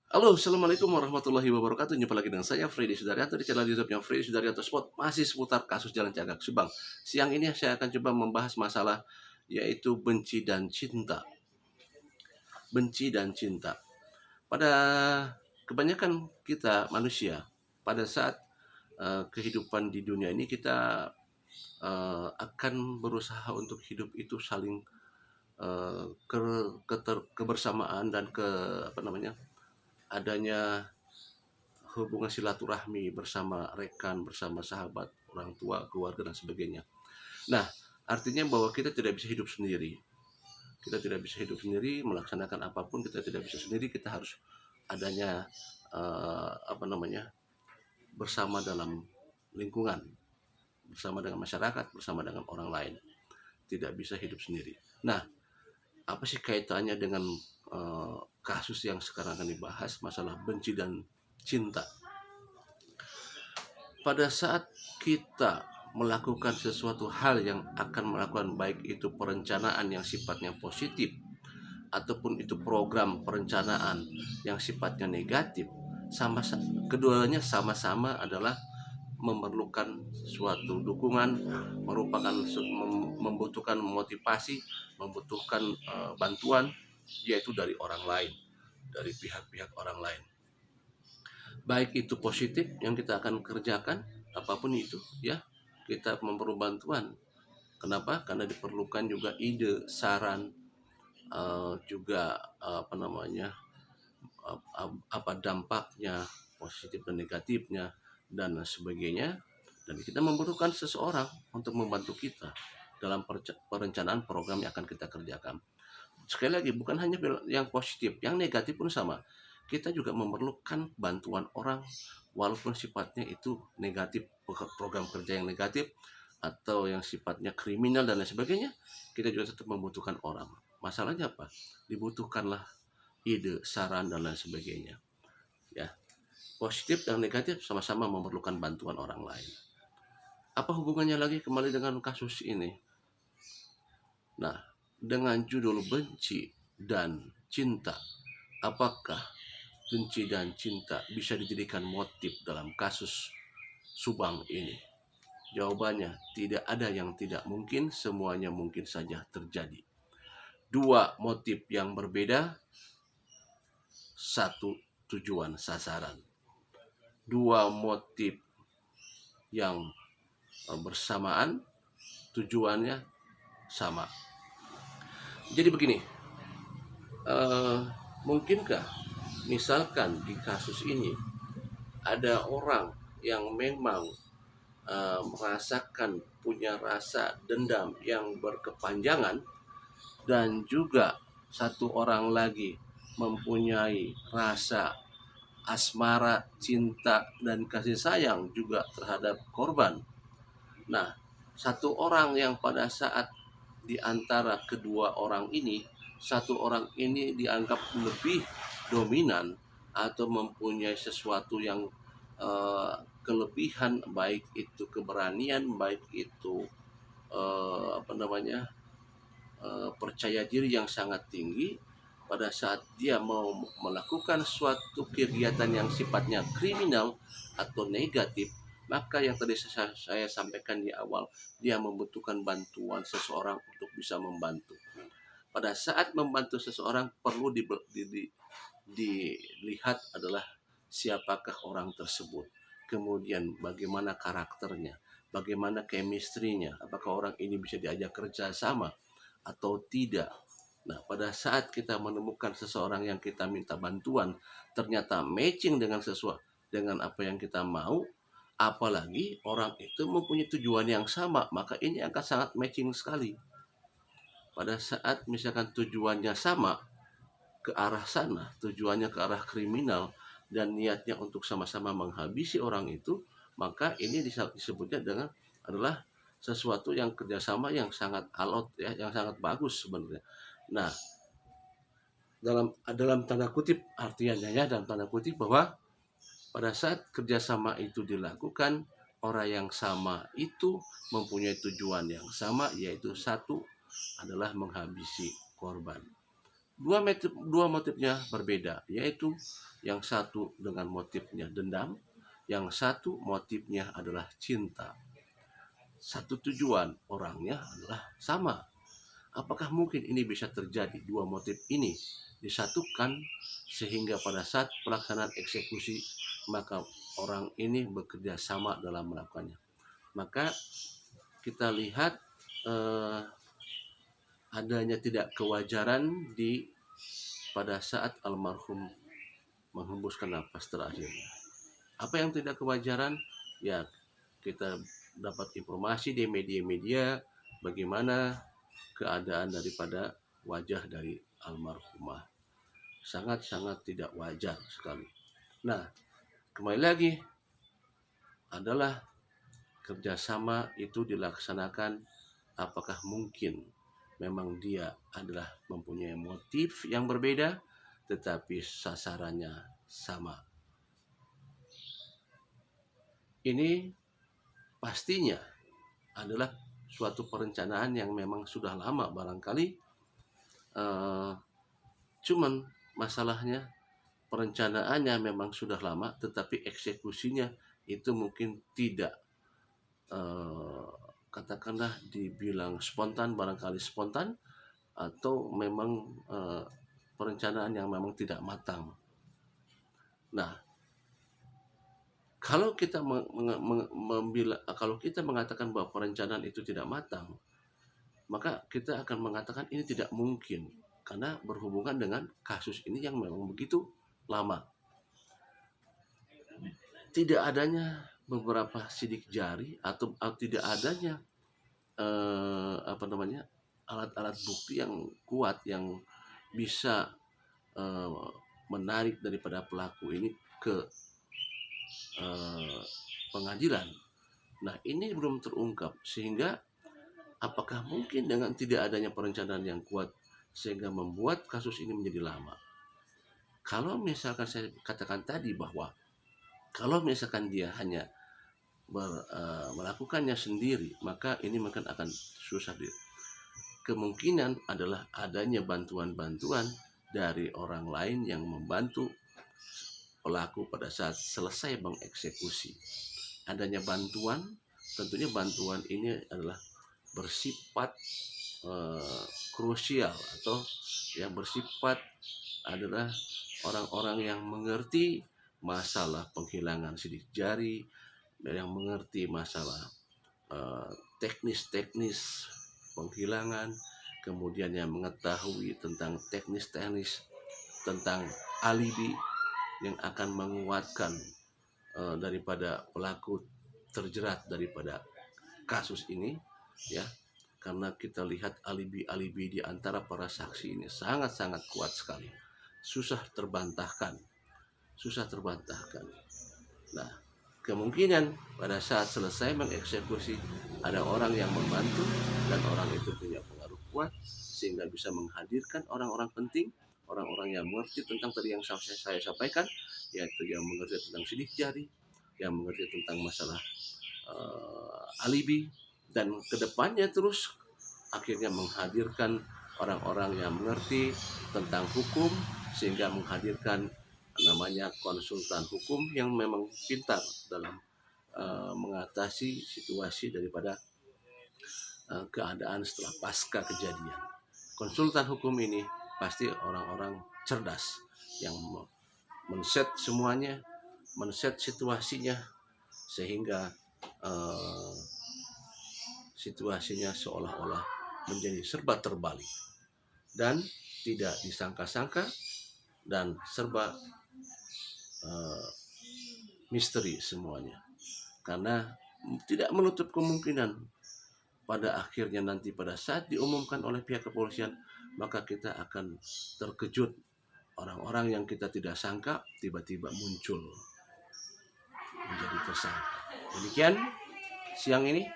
Halo, assalamualaikum warahmatullahi wabarakatuh. Jumpa lagi dengan saya Freddy Sudaryanto di channel YouTube-nya Freddy Sudaryanto Spot, masih seputar kasus Jalan Cagak Subang. Siang ini saya akan coba membahas masalah yaitu benci dan cinta. Benci dan cinta. Pada kebanyakan kita manusia, pada saat kehidupan di dunia ini kita akan berusaha untuk hidup itu saling kebersamaan dan adanya hubungan silaturahmi bersama rekan, bersama sahabat, orang tua, keluarga dan sebagainya. Nah, artinya bahwa kita tidak bisa hidup sendiri. Kita tidak bisa hidup sendiri, melaksanakan apapun kita tidak bisa sendiri. Kita harus adanya eh, apa namanya bersama dalam lingkungan, bersama dengan masyarakat, bersama dengan orang lain. Tidak bisa hidup sendiri. Nah, apa sih kaitannya dengan kasus yang sekarang akan dibahas, masalah benci dan cinta? Pada saat kita melakukan sesuatu hal yang akan melakukan, baik itu perencanaan yang sifatnya positif ataupun itu program perencanaan yang sifatnya negatif, sama keduanya sama-sama adalah memerlukan suatu dukungan, merupakan membutuhkan motivasi, membutuhkan bantuan, yaitu dari orang lain, dari pihak-pihak orang lain. Baik itu positif yang kita akan kerjakan, apapun itu ya, kita memerlukan bantuan. Kenapa? Karena diperlukan juga ide, saran, juga apa dampaknya, positif dan negatifnya dan sebagainya. Dan kita membutuhkan seseorang untuk membantu kita dalam perencanaan program yang akan kita kerjakan. Sekali lagi, bukan hanya yang positif, yang negatif pun sama. Kita juga memerlukan bantuan orang, walaupun sifatnya itu negatif, program kerja yang negatif atau yang sifatnya kriminal dan lain sebagainya. Kita juga tetap membutuhkan orang. Masalahnya apa? Dibutuhkanlah ide, saran dan lain sebagainya. Ya, positif dan negatif sama-sama memerlukan bantuan orang lain. Apa hubungannya lagi kembali dengan kasus ini? Nah, dengan judul benci dan cinta, apakah benci dan cinta bisa dijadikan motif dalam kasus Subang ini? Jawabannya, tidak ada yang tidak mungkin, semuanya mungkin saja terjadi. Dua motif yang berbeda, satu tujuan sasaran. Dua motif yang bersamaan, tujuannya sama. Jadi begini, mungkinkah misalkan di kasus ini ada orang yang memang merasakan punya rasa dendam yang berkepanjangan, dan juga satu orang lagi mempunyai rasa asmara, cinta dan kasih sayang juga terhadap korban. Nah, satu orang yang pada saat di antara kedua orang ini, satu orang ini dianggap lebih dominan atau mempunyai sesuatu yang kelebihan, baik itu keberanian, baik itu percaya diri yang sangat tinggi. Pada saat dia mau melakukan suatu kegiatan yang sifatnya kriminal atau negatif, maka yang tadi saya sampaikan di awal, dia membutuhkan bantuan seseorang untuk bisa membantu. Pada saat membantu seseorang perlu dilihat adalah siapakah orang tersebut, kemudian bagaimana karakternya, bagaimana chemistry-nya, apakah orang ini bisa diajak kerja sama atau tidak. Nah, pada saat kita menemukan seseorang yang kita minta bantuan, ternyata matching dengan sesuatu, dengan apa yang kita mau, apalagi orang itu mempunyai tujuan yang sama, maka ini akan sangat matching sekali. Pada saat misalkan tujuannya sama, ke arah sana, tujuannya ke arah kriminal, dan niatnya untuk sama-sama menghabisi orang itu, maka ini disebutnya dengan adalah sesuatu yang kerjasama yang sangat alot ya, yang sangat bagus sebenarnya. Nah, dalam tanda kutip artiannya ya, dalam tanda kutip bahwa pada saat kerjasama itu dilakukan, orang yang sama itu mempunyai tujuan yang sama, yaitu satu adalah menghabisi korban. Dua motifnya berbeda, yaitu yang satu dengan motifnya dendam, yang satu motifnya adalah cinta. Satu tujuan orangnya adalah sama. Apakah mungkin ini bisa terjadi, dua motif ini disatukan sehingga pada saat pelaksanaan eksekusi maka orang ini bekerja sama dalam melakukannya? Maka kita lihat adanya tidak kewajaran pada saat almarhum menghembuskan napas terakhirnya. Apa yang tidak kewajaran? Ya, kita dapat informasi di media-media bagaimana keadaan daripada wajah dari almarhumah. Sangat-sangat tidak wajar sekali. Nah, kembali lagi adalah kerjasama itu dilaksanakan apakah mungkin memang dia adalah mempunyai motif yang berbeda tetapi sasarannya sama. Ini pastinya adalah suatu perencanaan yang memang sudah lama barangkali, cuman masalahnya perencanaannya memang sudah lama tetapi eksekusinya itu mungkin tidak, katakanlah dibilang spontan, barangkali spontan, atau memang perencanaan yang memang tidak matang. Nah, kalau kita kalau kita mengatakan bahwa perencanaan itu tidak matang, maka kita akan mengatakan ini tidak mungkin karena berhubungan dengan kasus ini yang memang begitu lama. Tidak adanya beberapa sidik jari atau tidak adanya alat-alat bukti yang kuat yang bisa menarik daripada pelaku ini ke pengadilan. Nah, ini belum terungkap sehingga apakah mungkin dengan tidak adanya perencanaan yang kuat sehingga membuat kasus ini menjadi lama. Kalau misalkan saya katakan tadi bahwa kalau misalkan dia hanya melakukannya sendiri, maka ini mungkin akan susah. Kemungkinan adalah adanya bantuan-bantuan dari orang lain yang membantu pelaku pada saat selesai mengeksekusi. Adanya bantuan, tentunya bantuan ini adalah bersifat krusial atau yang bersifat adalah orang-orang yang mengerti masalah penghilangan sidik jari, yang mengerti masalah teknis-teknis penghilangan, kemudian yang mengetahui tentang teknis-teknis tentang alibi yang akan menguatkan daripada pelaku terjerat daripada kasus ini, ya, karena kita lihat alibi-alibi di antara para saksi ini sangat-sangat kuat sekali, susah terbantahkan. Nah, kemungkinan pada saat selesai mengeksekusi ada orang yang membantu dan orang itu punya pengaruh kuat sehingga bisa menghadirkan orang-orang penting, orang-orang yang mengerti tentang tadi yang saya sampaikan, yaitu yang mengerti tentang sidik jari, yang mengerti tentang masalah alibi, dan kedepannya terus akhirnya menghadirkan orang-orang yang mengerti tentang hukum sehingga menghadirkan namanya konsultan hukum yang memang pintar dalam mengatasi situasi daripada keadaan setelah pasca kejadian. Konsultan hukum ini pasti orang-orang cerdas yang men-set semuanya, men-set situasinya sehingga situasinya seolah-olah menjadi serba terbalik dan tidak disangka-sangka dan serba misteri semuanya, karena tidak menutup kemungkinan pada akhirnya nanti pada saat diumumkan oleh pihak kepolisian maka kita akan terkejut, orang-orang yang kita tidak sangka tiba-tiba muncul menjadi tersangka. Demikian siang ini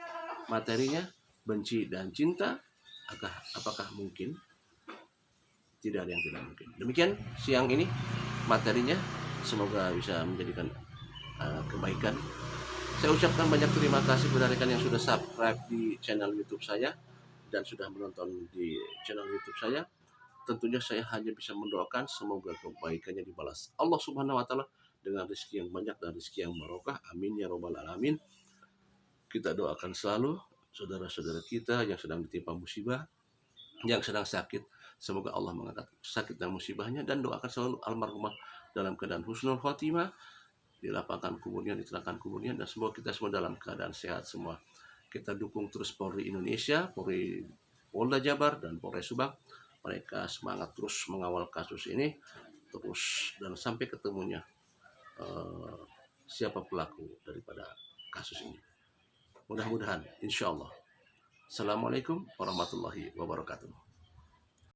materinya, benci dan cinta, apakah mungkin? Tidak ada yang tidak mungkin. Demikian siang ini materinya, semoga bisa menjadikan kebaikan. Saya ucapkan banyak terima kasih kepada rekan yang sudah subscribe di channel YouTube saya dan sudah menonton di channel YouTube saya. tentunya saya hanya bisa mendoakan semoga kebaikannya dibalas Allah Subhanahu wa taala dengan rezeki yang banyak dan rezeki yang barokah. Amin ya robbal alamin. Kita doakan selalu saudara-saudara kita yang sedang ditimpa musibah, yang sedang sakit, semoga Allah mengangkat sakit dan musibahnya, dan doakan selalu almarhumah dalam keadaan husnul khotimah, dilapangkan kuburnya, diterangkan kuburnya, dan semoga kita semua dalam keadaan sehat semua. Kita dukung terus Polri Indonesia, Polri Polda Jabar, dan Polres Subang. Mereka semangat terus mengawal kasus ini, terus dan sampai ketemunya siapa pelaku daripada kasus ini. Mudah-mudahan, insya Allah. Assalamualaikum warahmatullahi wabarakatuh.